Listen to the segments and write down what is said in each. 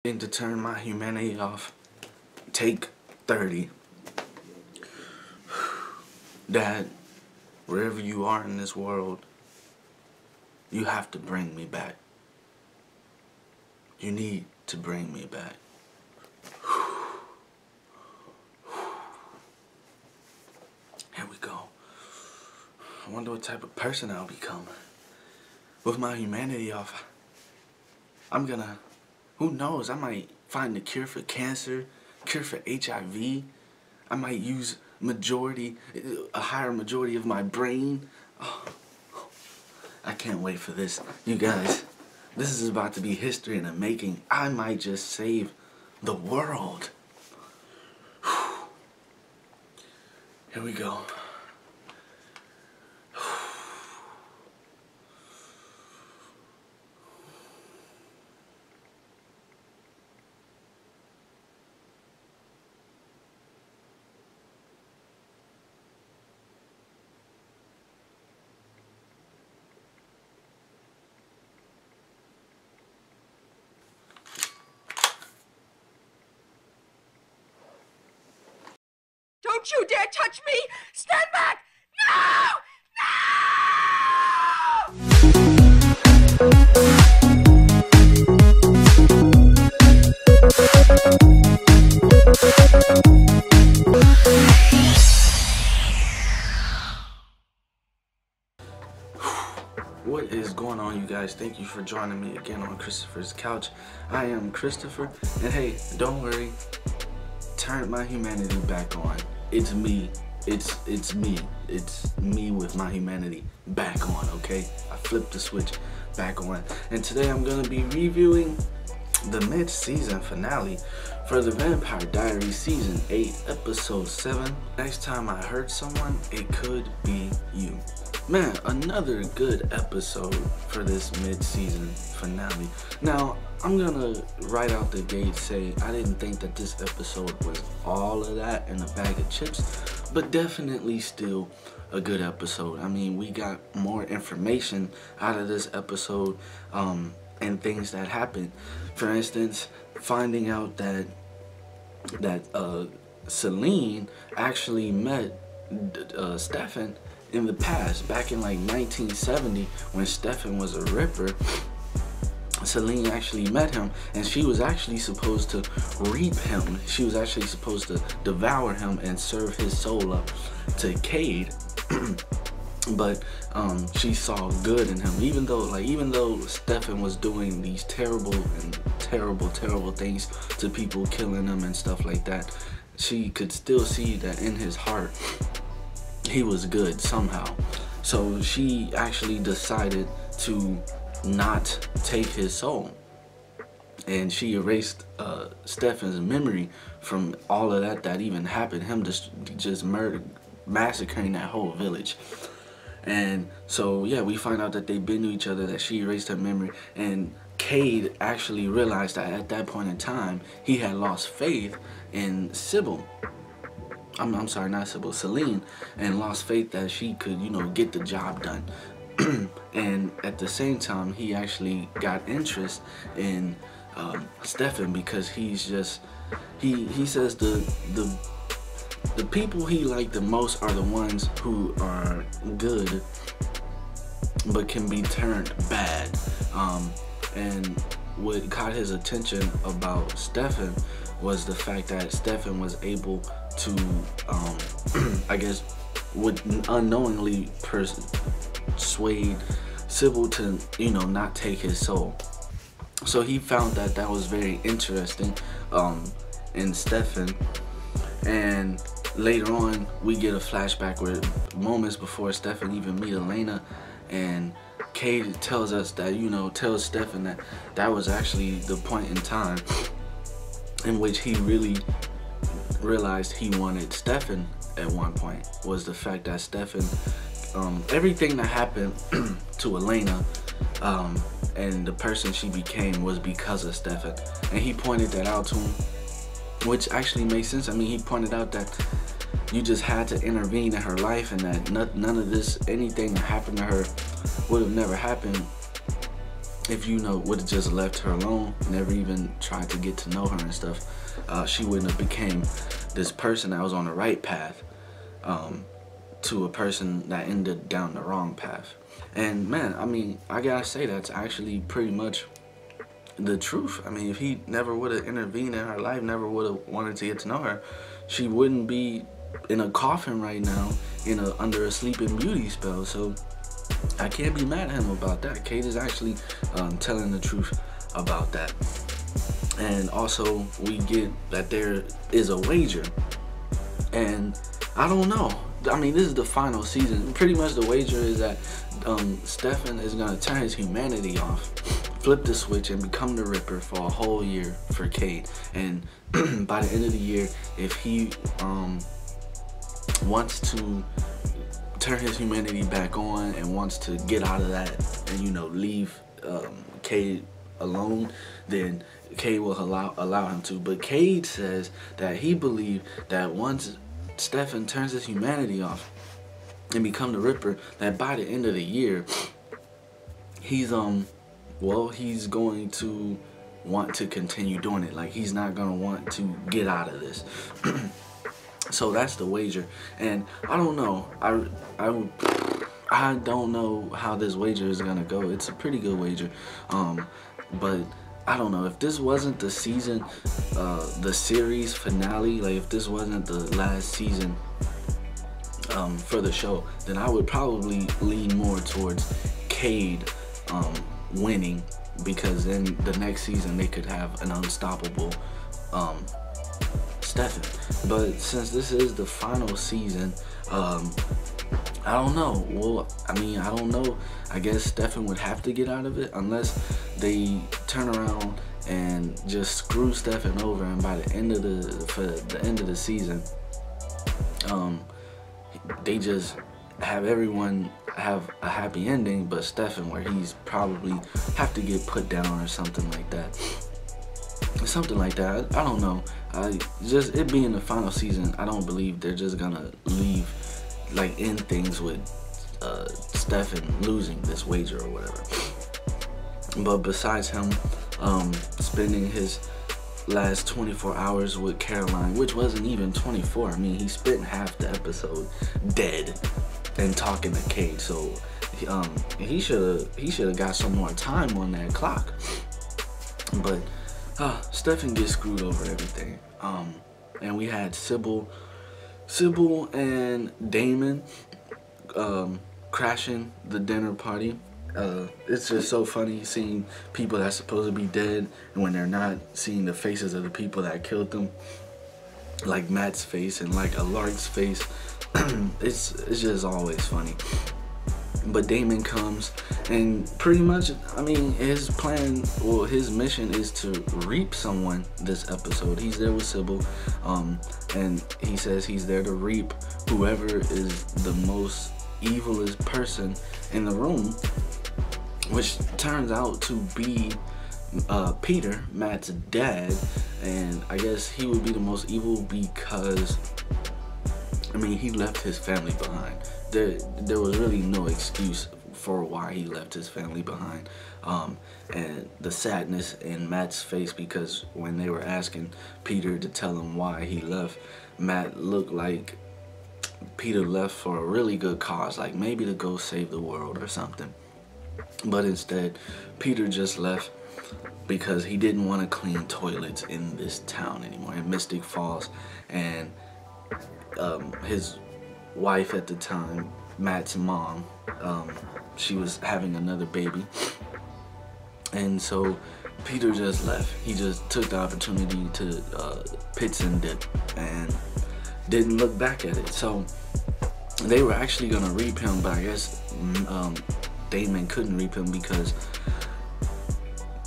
To turn my humanity off. Take 30. Dad, wherever you are in this world, you have to bring me back. You need to bring me back. Here we go. I wonder what type of person I'll become. With my humanity off, I'm gonna, who knows, I might find a cure for cancer, cure for HIV. I might use a higher majority of my brain. Oh, I can't wait for this. You guys, this is about to be history in the making. I might just save the world. Here we go. Don't you dare touch me! Stand back! No! What is going on, you guys? Thank you for joining me again on Christopher's Couch. I am Christopher, and hey, don't worry, turn my humanity back on. It's me. It's me. It's me with my humanity back on, okay? I flipped the switch back on. And today I'm gonna be reviewing the mid-season finale for the Vampire Diaries Season 8, Episode 7. Next time I hurt someone, it could be you. Man, another good episode for this mid-season finale. Now, I'm gonna right out the gate say I didn't think that this episode was all of that in a bag of chips, but definitely still a good episode. I mean, we got more information out of this episode and things that happened. For instance, finding out that Celine actually met Stefan in the past, back in like 1970, when Stefan was a Ripper. Celine actually met him, and she was actually supposed to reap him. She was actually supposed to devour him and serve his soul up to Cade. But she saw good in him, even though Stefan was doing these terrible things to people, killing them and stuff like that. She could still see that in his heart he was good somehow. So she actually decided to not take his soul, and she erased Stefan's memory from all of that even happened, him just massacring that whole village. And so yeah, we find out that they've been to each other, that she erased her memory, and Cade actually realized that at that point in time he had lost faith in Sybil. I'm sorry, not Sybil, Celine, and lost faith that she could, get the job done. And at the same time, he actually got interest in Stefan, because he's just, he says the people he liked the most are the ones who are good but can be turned bad. And what caught his attention about Stefan was the fact that Stefan was able to, I guess, would unknowingly persuade Sybil to, not take his soul. So he found that was very interesting in Stefan. And later on, we get a flashback where moments before Stefan even meet Elena, and Cade tells us that, tells Stefan that was actually the point in time in which he really realized he wanted Stefan at one point, was the fact that Stefan, everything that happened to Elena and the person she became was because of Stefan. And he pointed that out to him, which actually makes sense. I mean, he pointed out that you just had to intervene in her life, and that none of this, anything that happened to her would have never happened if you know, would have just left her alone, never even tried to get to know her and stuff, she wouldn't have became this person that was on the right path, to a person that ended down the wrong path. And man, I mean, I gotta say that's actually pretty much the truth. I mean, if he never would have intervened in her life, never would have wanted to get to know her, she wouldn't be in a coffin right now, under a Sleeping Beauty spell. So I can't be mad at him about that. Cade is actually telling the truth about that. And also, we get that there is a wager, and I don't know. I mean, this is the final season. Pretty much the wager is that Stefan is gonna turn his humanity off, flip the switch, and become the Ripper for a whole year for Cade. And by the end of the year, if he wants to turn his humanity back on and wants to get out of that and leave Cade alone, then Cade will allow him to. But Cade says that he believes that once Stefan turns his humanity off and become the Ripper, that by the end of the year, he's going to want to continue doing it. Like, he's not gonna want to get out of this. So that's the wager, and I don't know. I don't know how this wager is gonna go. It's a pretty good wager, but I don't know if this wasn't the season, the series finale. Like, if this wasn't the last season for the show, then I would probably lean more towards Cade winning, because then the next season they could have an unstoppable Stefan. But since this is the final season, I don't know. Well, I mean, I don't know. I guess Stefan would have to get out of it unless they turn around and just screw Stefan over, and by the end of the season, they just have everyone have a happy ending, but Stefan, where he's probably have to get put down or something like that. Something like that. I don't know. Just it being the final season, I don't believe they're just gonna end things with Stefan losing this wager or whatever. But besides him spending his last 24 hours with Caroline, which wasn't even 24. I mean, he spent half the episode dead and talking to Cade. So he should have got some more time on that clock. But Stefan gets screwed over everything. And we had Sybil and Damon crashing the dinner party. It's just so funny seeing people that's supposed to be dead, and when they're not, seeing the faces of the people that killed them, like Matt's face and like Alaric's face. It's just always funny. But Damon comes, and pretty much, I mean, his plan, well, his mission is to reap someone this episode. He's there with Sybil, and he says he's there to reap whoever is the most evilest person in the room, which turns out to be Peter, Matt's dad. And I guess he would be the most evil because, I mean, he left his family behind. There was really no excuse for why he left his family behind. And the sadness in Matt's face, because when they were asking Peter to tell him why he left, Matt looked like Peter left for a really good cause, like maybe to go save the world or something. But instead, Peter just left because he didn't want to clean toilets in this town anymore, in Mystic Falls. And his wife at the time, Matt's mom, she was having another baby. And so Peter just left. He just took the opportunity to pitch and dip and didn't look back at it. So they were actually going to reap him, but I guess Damon couldn't reap him because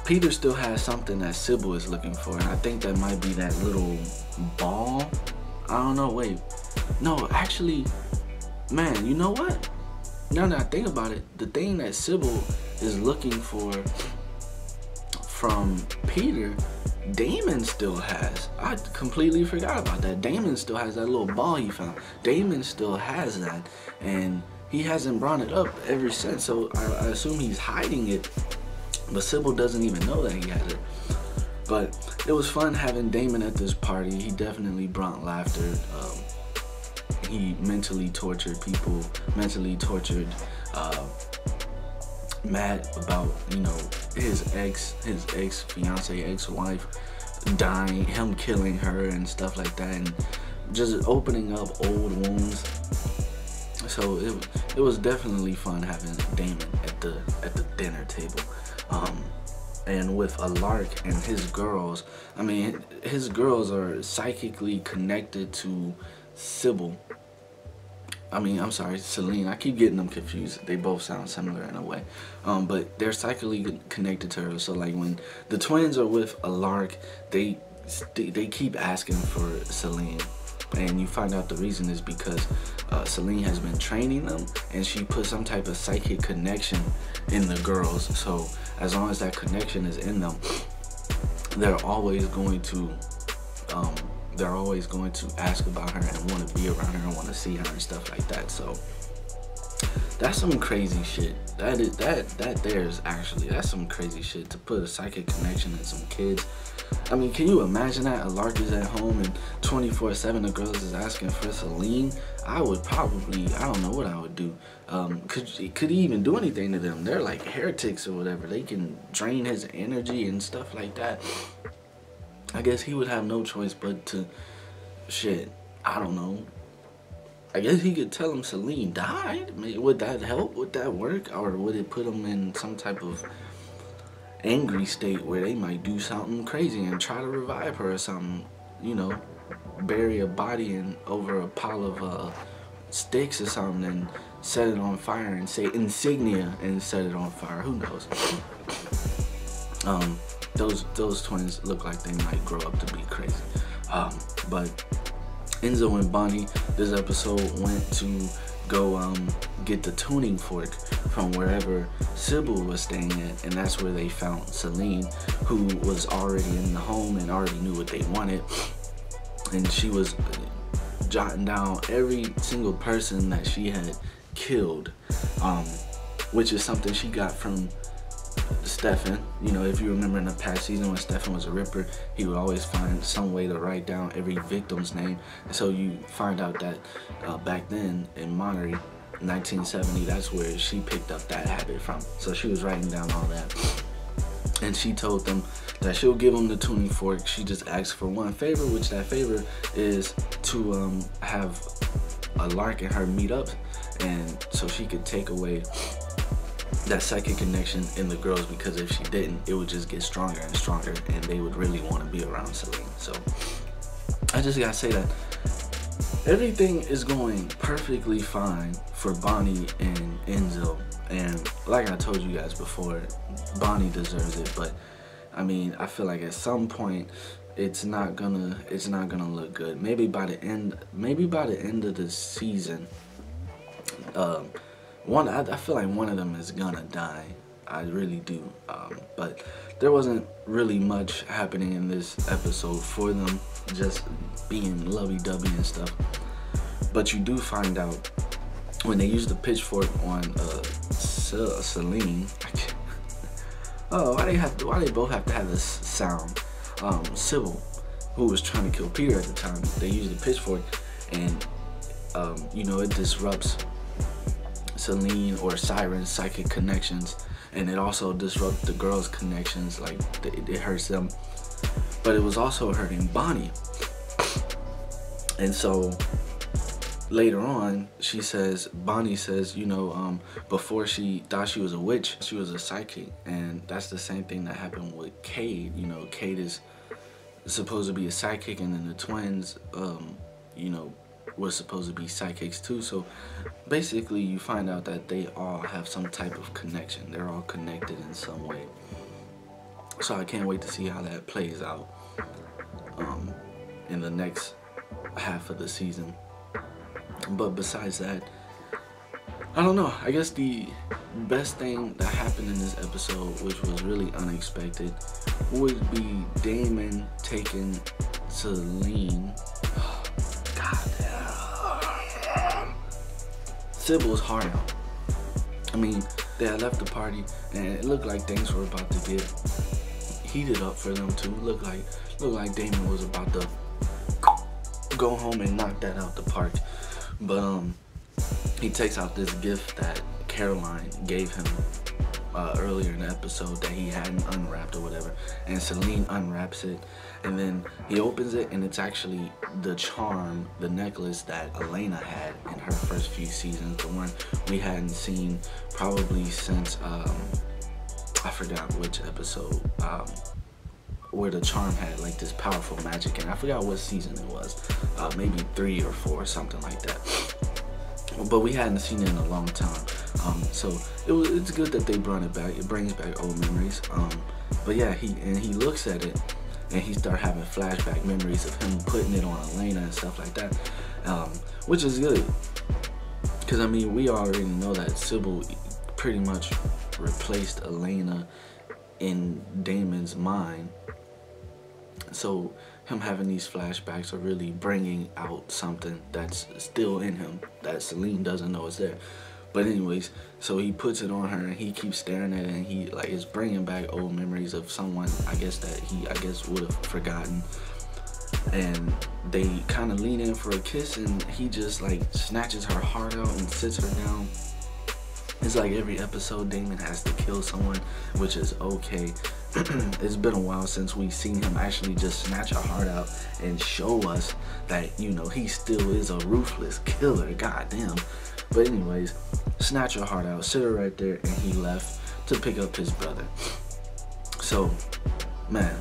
Peter still has something that Sybil is looking for, and I think that might be that little ball. I don't know, wait. No, actually, man, you know what? Now that I think about it, the thing that Sybil is looking for from Peter, Damon still has. I completely forgot about that. Damon still has that little ball he found. Damon still has that, and he hasn't brought it up ever since, so I assume he's hiding it But Sybil doesn't even know that he had her. But it was fun having Damon at this party. He definitely brought laughter. He mentally tortured people, mentally tortured Matt about, you know, his ex-fiance, ex-wife dying, him killing her and stuff like that, and just opening up old wounds. So it was definitely fun having Damon at the dinner table. And with Alark and his girls, I mean, his girls are psychically connected to Sybil. I mean, I'm sorry, Celine. I keep getting them confused. They both sound similar in a way. But they're psychically connected to her. So like when the twins are with Alark, they keep asking for Celine. And you find out the reason is because Celine has been training them, and she put some type of psychic connection in the girls. So as long as that connection is in them, they're always going to ask about her and want to be around her and want to see her and stuff like that. So that's some crazy shit. That's some crazy shit, to put a psychic connection in some kids. I mean, can you imagine that? Alark is at home and 24/7 the girls is asking for Celine. I would probably, I don't know what I would do. Could he even do anything to them? They're like heretics or whatever. They can drain his energy and stuff like that. I guess he would have no choice but to, shit, I don't know. I guess he could tell him Celine died. Would that help? Would that work? Or would it put him in some type of angry state where they might do something crazy and try to revive her or something? You know, bury a body over a pile of sticks or something and set it on fire and say insignia and set it on fire. Who knows? Those twins look like they might grow up to be crazy. But Enzo and Bonnie, this episode went to go get the tuning fork from wherever Sybil was staying at, and that's where they found Celine, who was already in the home and already knew what they wanted. And she was jotting down every single person that she had killed, which is something she got from Stefan. You know, if you remember in the past season when Stefan was a Ripper, he would always find some way to write down every victim's name. And so you find out that back then in Monterey, 1970, that's where she picked up that habit from. So she was writing down all that. And she told them that she'll give them the tuning fork. She just asked for one favor, which that favor is to have Alark and her meet up, and so she could take away that psychic connection in the girls, because if she didn't, it would just get stronger and stronger and they would really want to be around Celine. So I just gotta say that everything is going perfectly fine for Bonnie and Enzo, and like I told you guys before, Bonnie deserves it. But I mean, I feel like at some point it's not gonna look good. Maybe by the end of the season, I feel like one of them is gonna die. I really do. But there wasn't really much happening in this episode for them, just being lovey-dovey and stuff. But you do find out when they use the pitchfork on Celine. Oh, why they both have to have this sound? Sybil, who was trying to kill Peter at the time, they use the pitchfork, and you know, it disrupts Celine or Siren's psychic connections, and it also disrupts the girls' connections. Like it hurts them, but it was also hurting Bonnie. And so later on, Bonnie says, you know, before she thought she was a witch, she was a psychic, and that's the same thing that happened with Cade. You know, Cade is supposed to be a psychic, and then the twins, you know, were supposed to be psychics too. So basically you find out that they all have some type of connection. They're all connected in some way. So I can't wait to see how that plays out in the next half of the season. But besides that, I don't know. I guess the best thing that happened in this episode, which was really unexpected, would be Damon taking Celine. God damn. Sybil's heart out. I mean, they had left the party, and it looked like things were about to get heated up for them too. Looked like Damon was about to go home and knock that out the park. But he takes out this gift that Caroline gave him earlier in the episode that he hadn't unwrapped or whatever, and Celine unwraps it, and then he opens it, and it's actually the charm, the necklace that Elena had in her first few seasons, the one we hadn't seen probably since I forgot which episode, where the charm had like this powerful magic, and I forgot what season it was, maybe 3 or 4 or something like that. But we hadn't seen it in a long time, so it's good that they brought it back. It brings back old memories. But yeah, he looks at it, and he start having flashback memories of him putting it on Elena and stuff like that, which is good, because I mean, we already know that Sybil pretty much replaced Elena in Damon's mind. So him having these flashbacks are really bringing out something that's still in him that Celine doesn't know is there. But anyways, so he puts it on her, and he keeps staring at it, and he like is bringing back old memories of someone I guess would have forgotten. And they kind of lean in for a kiss, and he just like snatches her heart out and sits her down. It's like every episode Damon has to kill someone, which is okay. It's been a while since we've seen him actually just snatch her heart out and show us that, you know, he still is a ruthless killer, goddamn. But anyways, snatch her heart out, sit her right there, and he left to pick up his brother. So, man,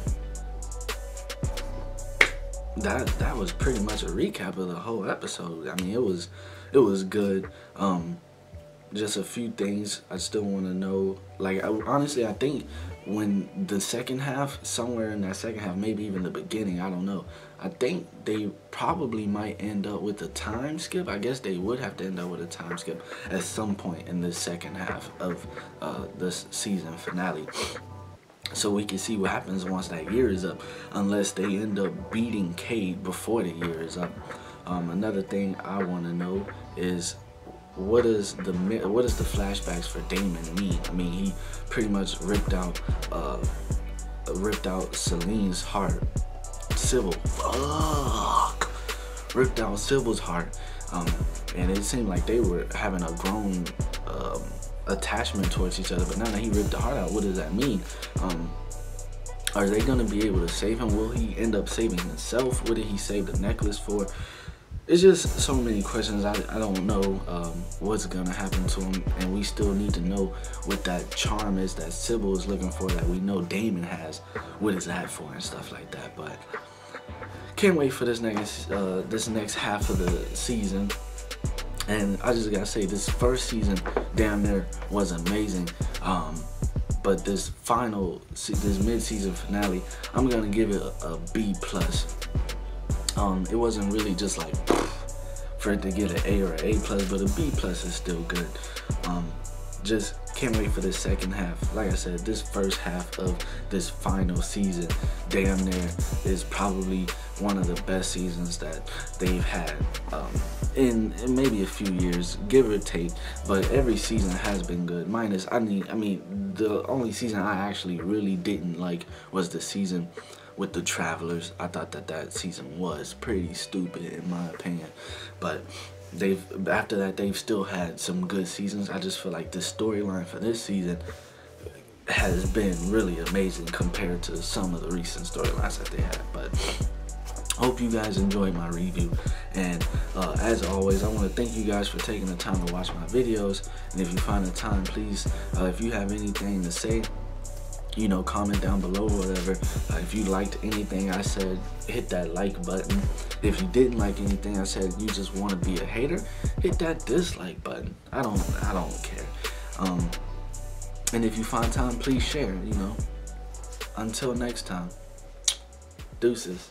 that was pretty much a recap of the whole episode. I mean, it was good. Just a few things I still want to know. Like, honestly, I think when the second half, somewhere in that second half, maybe even the beginning, I don't know, I think they probably might end up with a time skip. I guess they would have to end up with a time skip at some point in the second half of this season finale, so we can see what happens once that year is up, unless they end up beating Cade before the year is up. Another thing I want to know is, what is the flashbacks for Damon mean? I mean, he pretty much ripped out Celine's heart. Sybil, fuck, ripped out Sybil's heart, and it seemed like they were having a grown attachment towards each other. But now that he ripped the heart out, what does that mean? Are they gonna be able to save him? Will he end up saving himself? What did he save the necklace for? It's just so many questions. I don't know what's gonna happen to him, and we still need to know what that charm is that Sybil is looking for, that we know Damon has. What is that for and stuff like that. But can't wait for this next half of the season. And I just gotta say, this first season damn near was amazing. But this mid-season finale, I'm gonna give it a B+. It wasn't really just like for it to get an A or an A+, but a B+ is still good. Just can't wait for this second half. Like I said, this first half of this final season damn near is probably one of the best seasons that they've had in maybe a few years, give or take. But every season has been good, minus I mean the only season I actually really didn't like was the season with the Travelers. I thought that season was pretty stupid in my opinion, but after that they've still had some good seasons. I just feel like the storyline for this season has been really amazing compared to some of the recent storylines that they had. But hope you guys enjoyed my review, and as always, I want to thank you guys for taking the time to watch my videos. And if you find the time, please, if you have anything to say, you know, comment down below or whatever. If you liked anything I said, hit that like button. If you didn't like anything I said, you just want to be a hater, hit that dislike button. I don't care. And if you find time, please share, you know. Until next time, deuces.